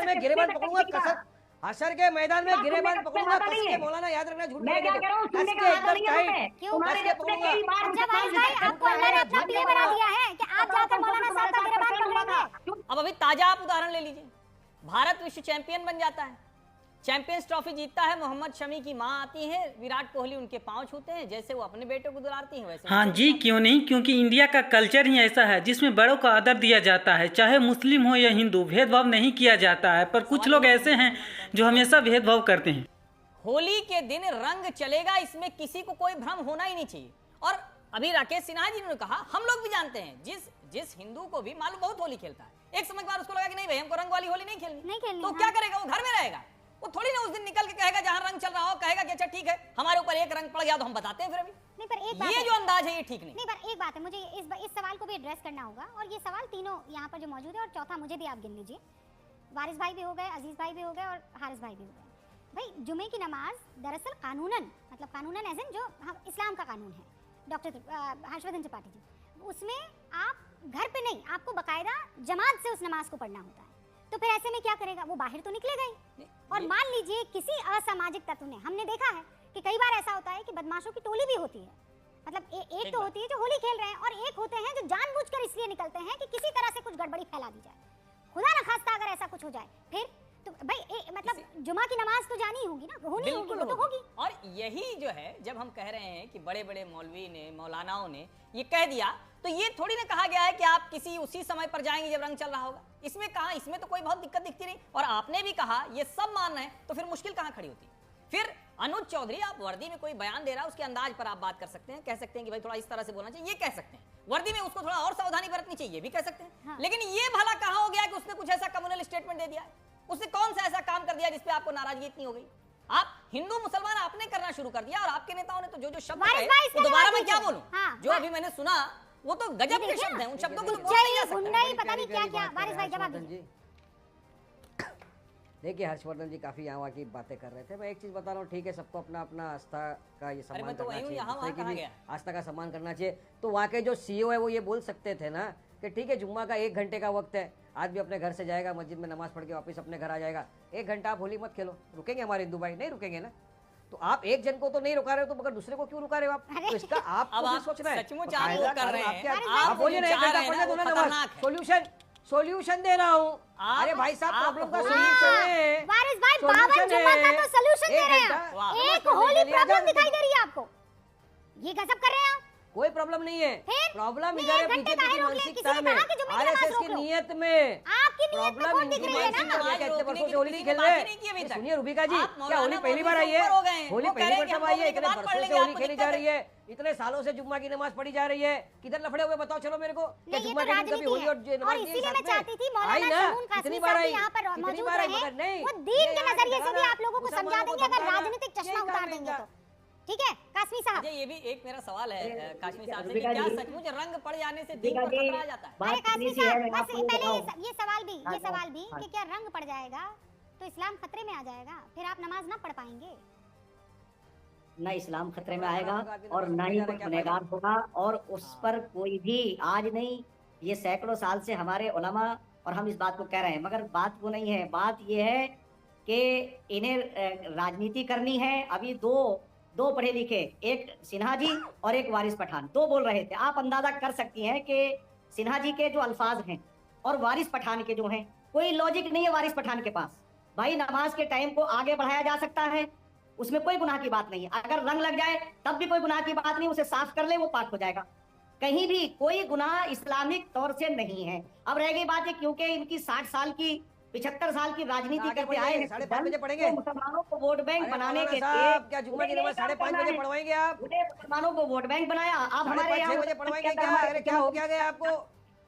में गिरेबान पकड़ूंगा कसर, हशर के मैदान में गिरेबान पकड़ूंगा कस के, मौलाना याद रखना झूठ मैं क्या कह रहा हूँ, सुनने का एकदम नहीं है टाइट तुम्हारे कस के पकड़ूंगा। अच्छा वारिस भाई, आपको अल्लाह ने अपना पीए बना दिया है कि आप जाकर मौलाना साहब का गिरेबान पकड़ेंगे। अब अभी ताजा आप उदाहरण ले लीजिए, भारत विश्व चैंपियन बन जाता है, चैंपियंस ट्रॉफी जीतता है, मोहम्मद शमी की मां आती है, विराट कोहली उनके पांव छूते हैं, जैसे वो अपने बेटे को दुलारती हैं वैसे। हाँ जी, क्यों नहीं, क्योंकि इंडिया का कल्चर ही ऐसा है जिसमें बड़ों का आदर दिया जाता है, चाहे मुस्लिम हो या हिंदू, भेदभाव नहीं किया जाता है। पर कुछ लोग ऐसे हैं जो हमेशा भेदभाव करते हैं। होली के दिन रंग चलेगा, इसमें किसी को कोई भ्रम होना ही नहीं चाहिए। और अभी राकेश सिन्हा जी ने कहा, हम लोग भी जानते हैं, जिस हिंदू को भी मालूम बहुत होली खेलता है, एक समय बाद उसको लगा कि नहीं भाई हमको रंग वाली होली नहीं खेलनी, तो क्या करेगा, वो घर में रहेगा, वो थोड़ी ना उस दिन निकल के कहेगा जहां रंग चल रहा हो, कहेगा कि अच्छा ठीक है हमारे ऊपर एक रंग पड़ गया तो हम बताते हैं फिर अभी। नहीं पर एक बात ये जो अंदाज है ये ठीक नहीं। नहीं पर एक बात है, मुझे इस सवाल को भी एड्रेस करना होगा, और ये सवाल तीनों यहाँ पर जो मौजूद है, और चौथा मुझे भी आप गिन लीजिए, वारिस भाई भी हो गए, अजीज भाई भी हो गए, और हारिस भाई भी हो गए। भाई जुमे की नमाज दरअसल कानूनन, मतलब कानूनन एज इन जो इस्लाम का कानून है, डॉक्टर हर्षवर्धन त्रिपाठी जी, उसमें आप घर पे नहीं, आपको बाकायदा जमात से उस नमाज को पढ़ना होता है। तो फिर ऐसे में क्या करेगा, वो बाहर तो निकलेगा ही। और मान लीजिए किसी असामाजिक तत्व ने, हमने देखा है कि कई बार ऐसा होता है कि बदमाशों की टोली भी होती है, मतलब एक तो होती है जो होली खेल रहे हैं, और एक होते हैं जो जानबूझकर इसलिए निकलते हैं कि किसी तरह से कुछ गड़बड़ी फैला दी जाए। खुदा न खास्ता अगर ऐसा कुछ हो जाए फिर तो भाई मतलब जुमा की नमाज तो जानी होगी ना, होनी होगी, वो तो होगी। और यही जो है, जब हम कह रहे हैं कि बड़े बड़े मौलवी ने, मौलानाओं ने ये कह दिया, तो ये थोड़ी ना कहा गया है कि आप किसी उसी समय पर जाएंगे जब रंग चल रहा होगा। इसमें कहा, इसमें तो कोई बहुत दिक्कत दिखती नहीं। और आपने भी कहा ये सब मान रहे हैं, तो फिर मुश्किल कहां खड़ी होती। फिर अनुज चौधरी, आप वर्दी में कोई बयान दे रहा है, उसके अंदाज पर आप बात कर सकते हैं, कह सकते हैं कि भाई थोड़ा इस तरह से बोलना चाहिए, ये कह सकते हैं। वर्दी में उसको थोड़ा और सावधानी बरतनी चाहिए, ये भी कह सकते हैं। हाँ। लेकिन ये भला कहां हो गया कि उसने कुछ ऐसा कम्युनल स्टेटमेंट दे दिया है, उसने कौन सा ऐसा काम कर दिया जिसपे आपको नाराजगी इतनी हो गई। आप हिंदू मुसलमान आपने करना शुरू कर दिया, और आपके नेताओं ने तो जो शब्द कहे, वो दोबारा मैं क्या बोलूं, जो अभी मैंने सुना वो तो गजब के शब्द हैं, उन शब्दों को तो बोला नहीं जा सकता। पता नहीं क्या क्या। वारिस भाई जवाब दीजिए। देखिए हर्षवर्धन जी काफी यहाँ की बातें कर रहे थे, मैं एक चीज बता रहा हूँ, ठीक है सबको अपना अपना आस्था का ये सम्मान करना चाहिए, आस्था का सम्मान करना चाहिए। तो वहाँ के जो सीईओ है वो ये बोल सकते थे ना कि ठीक है जुम्मा का 1 घंटे का वक्त है, आज भी अपने घर से जाएगा, मस्जिद में नमाज पढ़ के वापस अपने घर आ जाएगा, 1 घंटा आप होली मत खेलो। रुकेंगे हमारे हिंदू भाई? नहीं रुकेंगे ना। तो आप एक जन को तो नहीं रुका रहे हो, तो मगर दूसरे को क्यों रुका रहे हो आप? तो इसका आपको भी सोचना है। सचमुच आप वो कर रहे हैं, आप बोलिए ना 1 घंटा पढ़ने दो ना नमाज, सॉल्यूशन दे रहा हूँ। अरे भाई साहब प्रॉब्लम का सॉल्यूशन है। वारिस भाई 52 जुम्मा का तो सॉल्यूशन दे रहे हैं, एक होली प्रॉब्लम दिखाई दे रही है आपको, ये गजब कर रहे हैं आप। कोई प्रॉब्लम नहीं है, प्रॉब्लम इधर है बीजेपी की मानसिकता में, आरएसएस की नीयत में। आपकी नीयत में कौन दिख रही है ना? इतने वर्षों से होली नहीं खेल रहे। सुनिए रूबिका जी, क्या होली पहली बार आई है? होली पहली बार आई है? इतने वर्षों से होली खेली जा रही है, इतने सालों से जुम्मा की नमाज पढ़ी जा रही है, किधर लफड़े हुए बताओ चलो मेरे को। जुम्मा के दिन कभी होली और नमाज इसीलिए मैं चाहती थी मौलाना शमून कासमी साहब यहाँ पर मौजूद रहे, वो दीन के नजरिए से भी आप लोगों को समझा देंगे अगर राजनीतिक चश्मा उतार देंगे तो। ठीक है कासमी साहब, ये भी एक मेरा सवाल है कासमी साहब से, क्या सचमुच रंग पड़ जाने से दीन पर खतरा आ जाता है? अरे कासमी साहब बस पहले ये सवाल भी कि क्या रंग पड़ जाएगा तो इस्लाम खतरे में आ जाएगा, फिर आप नमाज ना पढ़ पाएंगे? न इस्लाम खतरे में आएगा और न ही कोई गुनहगार होगा, और उस पर कोई भी आज नहीं, ये सैकड़ों साल से हमारे उलमा और हम इस बात को कह रहे हैं, मगर बात वो नहीं है। बात ये है कि इन्हें राजनीति करनी है। अभी दो पढ़े लिखे, एक सिन्हा जी और एक वारिस पठान, दो बोल रहे थे। आप अंदाजा कर सकती हैं कि सिन्हा जी के जो अल्फाज हैं और वारिस पठान के जो हैं, कोई लॉजिक नहीं है वारिस पठान के पास। भाई नमाज के टाइम को आगे बढ़ाया जा सकता है, उसमें कोई गुनाह की बात नहीं है। अगर रंग लग जाए तब भी कोई गुनाह की बात नहीं, उसे साफ कर ले वो पाक हो जाएगा। कहीं भी कोई गुनाह इस्लामिक तौर से नहीं है। अब रह गई बात है क्योंकि इनकी 60 साल की 75 साल की राजनीति करते आए हैं, 5:30 बजे पढ़ेंगे मुसलमानों को वोट बैंक बनाने के लिए क्या जुम्मा की नमाज 5:30 बजे पढ़वाएंगे आप? मुसलमानों को वोट बैंक बनाया, आप हमारे 6 बजे पढ़वाएंगे क्या? अरे क्या हो गया आपको?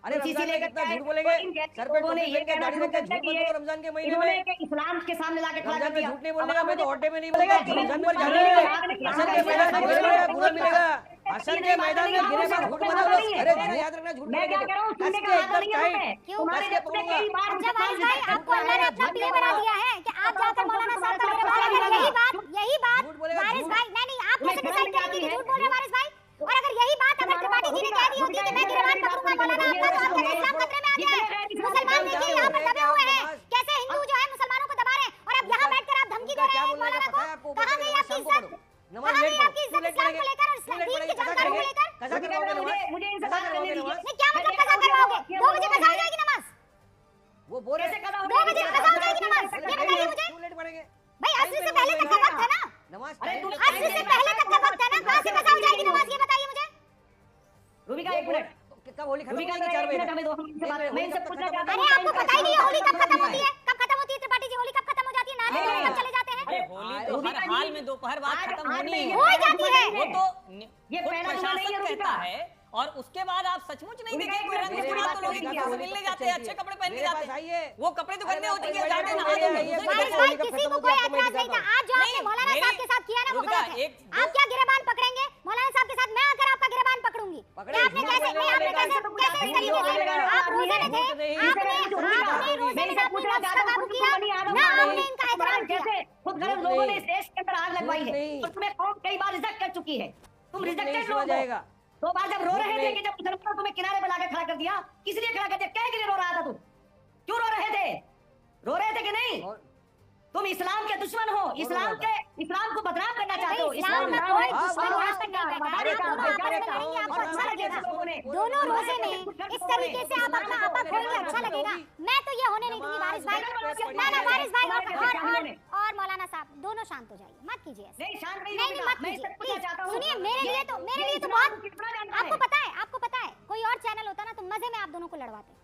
अरे रमजान में कितना झूठ बोलेंगे, सर पे टोपी पहन के दाढ़ी रख के झूठ बोल दो रमजान के महीने में। इस्लाम के सामने लाके खड़ा रमजान कर में दिया। झूठ नहीं बोलने का, मैं तो ऑटे में नहीं बोलेगा, रमजान में जाने असर के मैदान में गिरेगा बुरा मिलेगा, असर के मैदान में गिरेगा झूठ बना लो। अरे याद रखना झूठ मैं क्या कह रहा हूं, सुनने का एकदम टाइट क्यों? कस के पकड़ूंगा। अच्छा वारिस भाई आपको अल्लाह ने अपना पीए बना दिया है कि आप जाकर मौलाना साहब का गिरबान, अगर यही बात वारिस भाई नहीं आप कैसे डिसाइड करेंगे कि झूठ बोल रहे हैं वारिस भाई? और अगर यही बात अगर त्रिपाठी जी ने कह दी होती कि मैं गिरबान पकड़ूंगा मौलाना आपका, तो आपका इस्लाम खतरे में आ गया है। मुसलमान देखिए यहाँ पर दबे हुए हैं, कैसे हिंदू जो है अरे आपको पता ही नहीं है होली कब खत्म होती है? कब खत्म होती है त्रिपाठी जी? होली कब खत्म हो जाती है? नाच के कब चले जाते हैं? अरे होली तो हर हाल में दोपहर बाद खत्म होनी है, हो जाती है। वो तो ये खुद पहला जुम्मा नहीं है प्रशासन होली कहता का। है। और उसके बाद आप सचमुच नहीं होली का देखें कोई एक रंग मिनट, उसके मेरी बाद तो बात लोग नहीं एक है, दूसरे से मिलने जाते हैं, अच्छे कपड़े पहन के जाते हैं, वो कपड़े तो गंदे हो चुके हैं, जाते हैं नहा धो के दूसरे वारिस के भाई किसी को कोई ऐतराज नहीं था। आज जो आपने मौलाना साहब के साथ किया ना वो गलत है। आप क्या गिरेबान पकड़ेंगे? मौलाना साहब के साथ मैं आकर आपका गिरेबान पकड़ूंगी। क्या आपने कैसे नहीं आपने कैसे कैसे इस तरीके से आप रोजे में थे, आपने रोजे में अपने नफ्स का काबू किया ना, आपने इनका एहतराम किया। खुद गलत लोगों ने इस देश के अंदर आग लगवाई है और तुम्हें कौन कई बार रिजेक्ट कर चुकी है। तुम रिजेक्टेड लोग हो। 2 बार जब रो रहे थे कि जब मुसलमानों तुम्हें किनारे पे लाकर खड़ा कर दिया, किस लिए खड़ा कर दिया? क्या के लिए रो रहा था तू? क्यों रो रहे थे? रो रहे थे कि नहीं? तुम इस्लाम के दुश्मन हो, इस्लाम को बदनाम करना चाहते हो। इस्लाम का कोई दुश्मन आज तक नहीं बैठा। आप दोनों आपस में लड़ेंगे, आपको अच्छा लगेगा। दोनों रोजे में इस तरीके से आप अपना आपा खोलेंगे, अच्छा लगेगा। मैं तो ये होने नहीं दूंगी वारिस भाई। ना वारिस भाई और मौलाना साहब दोनों शांत हो जाइए, मत कीजिए ऐसे। नहीं शांत नहीं, नहीं मत कीजिए प्लीज। सुनिए मेरे लिए तो बहुत आपको पता है कोई और चैनल होता ना तो मजे में आप दोनों को लड़वाते,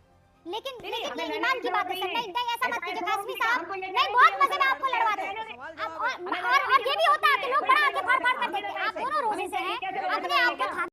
लेकिन ये ईमान की बात है सर। नहीं ऐसा मत कीजिए कासमी साहब, नहीं बहुत मजे में आपको लड़वाते हैं। और ये भी होता है कि लोग बड़ा आगे फाड़ कर देते हैं। आप दोनों रोजे से हैं, अपने आप को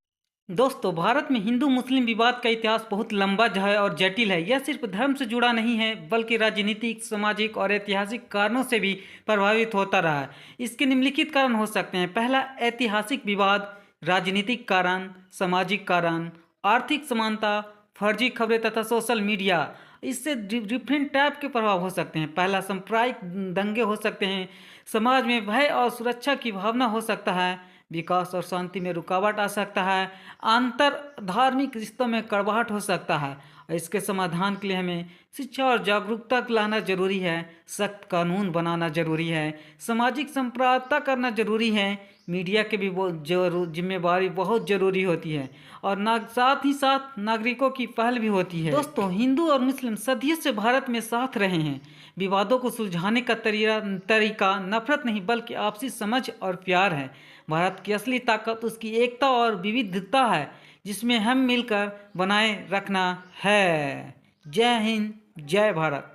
दोस्तों, भारत में हिंदू मुस्लिम विवाद का इतिहास बहुत लंबा है और जटिल है। यह सिर्फ धर्म से जुड़ा नहीं है बल्कि राजनीतिक, सामाजिक और ऐतिहासिक कारणों से भी प्रभावित होता रहा है। इसके निम्नलिखित कारण हो सकते हैं। पहला, ऐतिहासिक विवाद, राजनीतिक कारण, सामाजिक कारण, आर्थिक समानता, फर्जी खबरें तथा सोशल मीडिया। इससे डिफरेंट टाइप के प्रभाव हो सकते हैं। पहला, सांप्रदायिक दंगे हो सकते हैं। समाज में भय और सुरक्षा की भावना हो सकता है। विकास और शांति में रुकावट आ सकता है। अंतर धार्मिक रिश्तों में कड़वाहट हो सकता है। इसके समाधान के लिए हमें शिक्षा और जागरूकता लाना जरूरी है। सख्त कानून बनाना जरूरी है। सामाजिक संप्राप्ता करना जरूरी है। मीडिया की भी जिम्मेवारी बहुत जरूरी होती है और साथ ही साथ नागरिकों की पहल भी होती है। दोस्तों, हिंदू और मुस्लिम सदियों से भारत में साथ रहे हैं। विवादों को सुलझाने का तरीका नफरत नहीं बल्कि आपसी समझ और प्यार है। भारत की असली ताकत उसकी एकता और विविधता है, जिसमें हम मिलकर बनाए रखना है। जय हिंद, जय भारत।